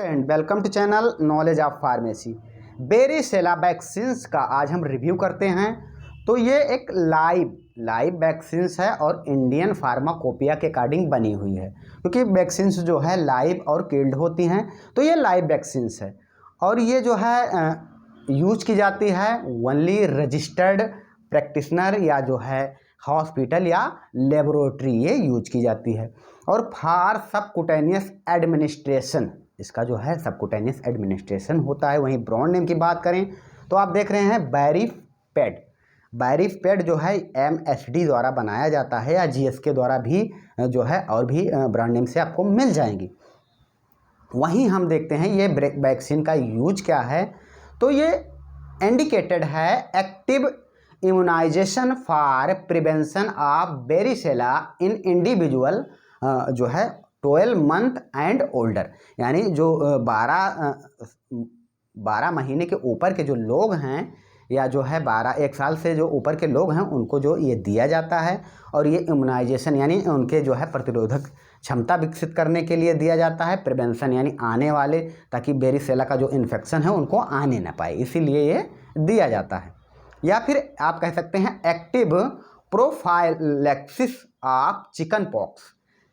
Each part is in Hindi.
Friend, welcome to channel knowledge of pharmacy. Varicella vaccines का आज हम रिव्यू करते हैं। तो ये एक लाइव वैक्सीन्स है और इंडियन फार्माकोपिया के अकॉर्डिंग बनी हुई है, क्योंकि वैक्सीन्स जो है लाइव और किल्ड होती हैं, तो ये लाइव वैक्सीन्स है। और ये जो है यूज की जाती है ओनली रजिस्टर्ड प्रैक्टिशनर या जो है हॉस्पिटल या लेबोरेटरी, ये यूज की जाती है। और फार सबकुटेनियस एडमिनिस्ट्रेशन, इसका जो है सबकुटेनियस एडमिनिस्ट्रेशन होता है। वहीं ब्रांड नेम की बात करें तो आप देख रहे हैं बैरिफपेड जो है MSD द्वारा बनाया जाता है या GSK द्वारा भी जो है और भी ब्रांड नेम से आपको मिल जाएंगी। वहीं हम देखते हैं ये वैक्सीन का यूज क्या है। तो ये इंडिकेटेड है active immunization for prevention of varicella in individual जो है 12 मंथ एंड ओल्डर, यानी जो 12 महीने के ऊपर के जो लोग हैं या जो है 1 साल से जो ऊपर के लोग हैं उनको जो ये दिया जाता है। और ये इम्यूनाइजेशन यानी उनके जो है प्रतिरोधक क्षमता विकसित करने के लिए दिया जाता है। प्रिवेंशन यानी आने वाले, ताकि वेरिसेला का जो इन्फेक्शन है उनको आने ना पाए, इसीलिए ये दिया जाता है। या फिर आप कह सकते हैं active prophylaxis of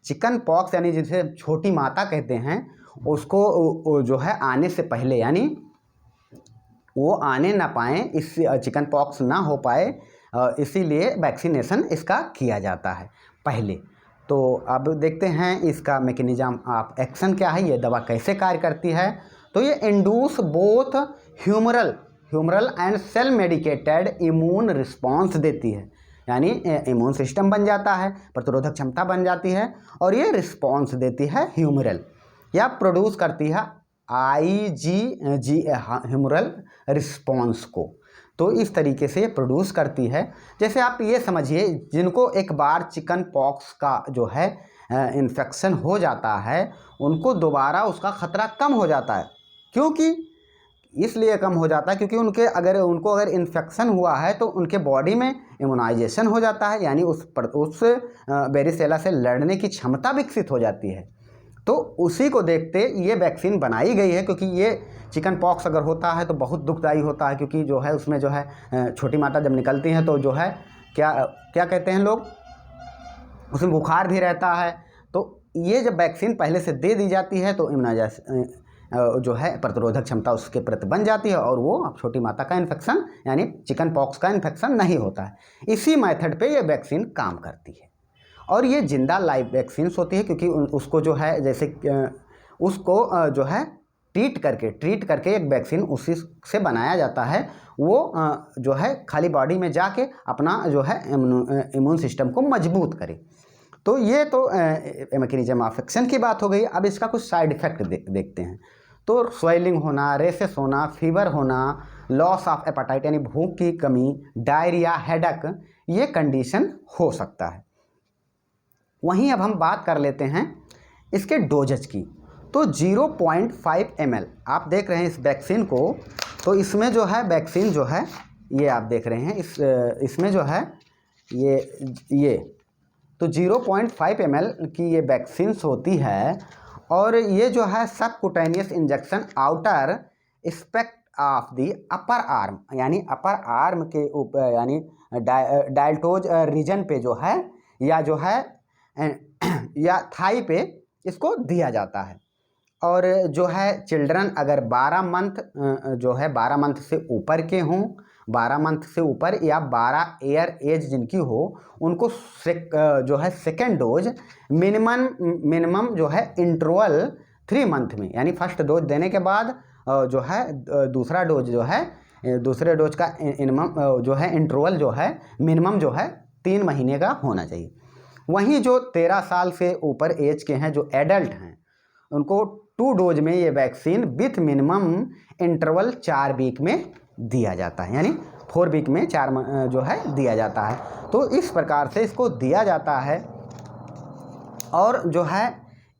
chicken pox यानी जिसे छोटी माता कहते हैं, उसको जो है आने से पहले, यानी वो आने ना पाए, इस चिकन पॉक्स ना हो पाए, इसीलिए वैक्सीनेशन इसका किया जाता है पहले। तो अब देखते हैं इसका मैकेनिज्म ऑफ एक्शन क्या है, ये दवा कैसे कार्य करती है। तो ये induce both humoral and cell medicated immune response देती है, यानी इम्यून सिस्टम बन जाता है, प्रतिरोधक क्षमता बन जाती है, और ये रिस्पॉन्स देती है ह्यूमरल या प्रोड्यूस करती है IgG ह्यूमरल रिस्पॉन्स को। तो इस तरीके से ये प्रोड्यूस करती है। जैसे आप ये समझिए, जिनको एक बार चिकन पॉक्स का जो है इन्फेक्शन हो जाता है, उनको दोबारा उसका ख़तरा कम हो जाता है। क्योंकि इसलिए कम हो जाता है क्योंकि उनको अगर इन्फेक्शन हुआ है तो उनके बॉडी में इम्यूनाइजेशन हो जाता है, यानी उस वेरिसेला से लड़ने की क्षमता विकसित हो जाती है। तो उसी को देखते ये वैक्सीन बनाई गई है, क्योंकि ये चिकन पॉक्स अगर होता है तो बहुत दुखदायी होता है, क्योंकि जो है उसमें जो है छोटी माता जब निकलती हैं तो जो है क्या कहते हैं लोग, उसमें बुखार भी रहता है। तो ये जब वैक्सीन पहले से दे दी जाती है तो इम्यूनाइजेशन जो है प्रतिरोधक क्षमता उसके प्रति बन जाती है, और वो छोटी माता का इन्फेक्शन यानी चिकन पॉक्स का इन्फेक्शन नहीं होता है। इसी मेथड पे ये वैक्सीन काम करती है। और ये जिंदा लाइव वैक्सीन्स होती है, क्योंकि उसको जो है जैसे उसको जो है ट्रीट करके एक वैक्सीन उसी से बनाया जाता है। वो जो है खाली बॉडी में जाके अपना जो है इम्यून सिस्टम को मजबूत करे। तो ये तो मैकेनिज्म ऑफ एक्शन की बात हो गई। अब इसका कुछ साइड इफ़ेक्ट देखते हैं। तो स्वेलिंग होना, रेसेस होना, फीवर होना, लॉस ऑफ एपेटाइट यानी भूख की कमी, डायरिया, हेडेक, ये कंडीशन हो सकता है। वहीं अब हम बात कर लेते हैं इसके डोजेज की। तो 0.5 ml आप देख रहे हैं इस वैक्सीन को। तो इसमें जो है वैक्सीन जो है ये आप देख रहे हैं इसमें जो है ये तो 0.5 ml की ये वैक्सीन्स होती है। और ये जो है subcutaneous injection outer aspect of the upper arm, यानी अपर आर्म के ऊपर, यानी डायल्टोज रीजन पे जो है या थाई पे इसको दिया जाता है। और जो है चिल्ड्रन अगर 12 मंथ से ऊपर के हों, 12 मंथ से ऊपर या 12 ईयर एज जिनकी हो, उनको जो है सेकेंड डोज मिनिमम जो है इंटरवल 3 मंथ में, यानी फर्स्ट डोज देने के बाद जो है दूसरा डोज जो है दूसरे डोज का जो है इंटरवल जो है मिनिमम जो है 3 महीने का होना चाहिए। वहीं जो 13 साल से ऊपर एज के हैं, जो एडल्ट हैं, उनको 2 डोज में ये vaccine with minimum interval 4 week में दिया जाता है, यानी 4 वीक में 4 जो है दिया जाता है। तो इस प्रकार से इसको दिया जाता है। और जो है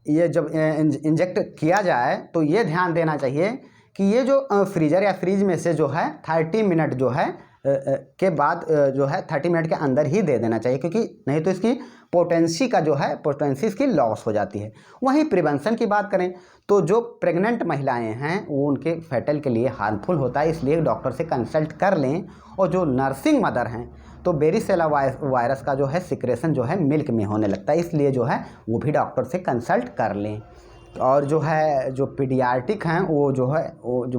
ये जब इंजेक्ट किया जाए तो ये ध्यान देना चाहिए कि ये जो फ्रीजर या फ्रीज में से जो है 30 मिनट जो है के बाद जो है 30 मिनट के अंदर ही दे देना चाहिए, क्योंकि नहीं तो इसकी पोटेंसी का जो है पोटेंसी इसकी लॉस हो जाती है। वहीं प्रिवेंशन की बात करें तो जो प्रेग्नेंट महिलाएं हैं वो उनके फेटल के लिए हार्मफुल होता है, इसलिए डॉक्टर से कंसल्ट कर लें। और जो नर्सिंग मदर हैं तो बेरिसेला वायरस का जो है सिक्रेशन जो है मिल्क में होने लगता है, इसलिए जो है वो भी डॉक्टर से कंसल्ट कर लें। और जो है जो पीडियाट्रिक हैं वो जो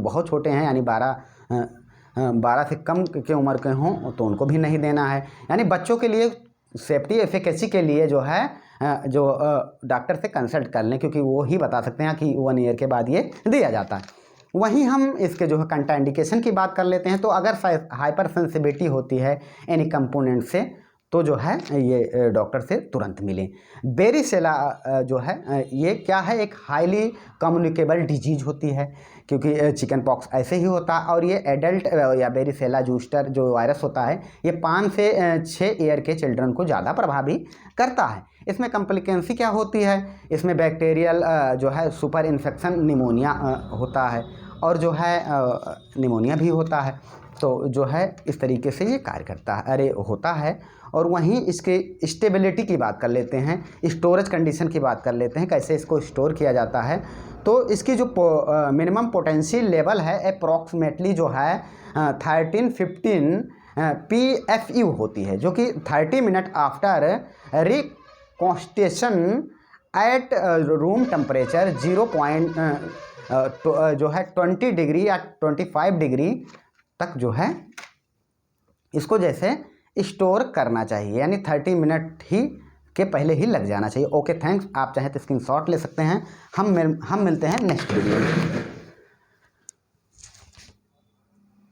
बहुत छोटे हैं यानी 12 से कम के उम्र के हों तो उनको भी नहीं देना है। यानी बच्चों के लिए सेफ्टी एफिकेसी के लिए जो है डॉक्टर से कंसल्ट कर लें, क्योंकि वो ही बता सकते हैं कि 1 ईयर के बाद ये दिया जाता है। वहीं हम इसके जो है कंट्राइंडिकेशन की बात कर लेते हैं। तो अगर हाइपर सेंसिटिविटी होती है एनी कंपोनेंट से तो जो है ये डॉक्टर से तुरंत मिलें। बेरिसेला जो है ये क्या है, एक हाईली कम्युनिकेबल डिजीज होती है, क्योंकि चिकन पॉक्स ऐसे ही होता है। और ये एडल्ट या बेरिसेला जूस्टर जो वायरस होता है ये 5 से 6 ईयर के चिल्ड्रन को ज़्यादा प्रभावी करता है। इसमें कॉम्प्लिकेंसी क्या होती है, इसमें बैक्टीरियल जो है सुपर इन्फेक्शन निमोनिया होता है और जो है निमोनिया भी होता है। तो जो है इस तरीके से ये कार्य करता है होता है। और वहीं इसके स्टेबिलिटी की बात कर लेते हैं, स्टोरेज कंडीशन की बात कर लेते हैं, कैसे इसको स्टोर किया जाता है। तो इसकी जो मिनिमम पोटेंशियल लेवल है अप्रॉक्सीमेटली जो है 13-15 PFU होती है, जो कि 30 minute after reconstitution at room temperature 20 degree या 25 डिग्री तक जो है इसको जैसे स्टोर करना चाहिए, यानी 30 मिनट ही के पहले ही लग जाना चाहिए। Okay, thanks. आप चाहें तो स्क्रीनशॉट ले सकते हैं। हम मिलते हैं नेक्स्ट वीडियो में।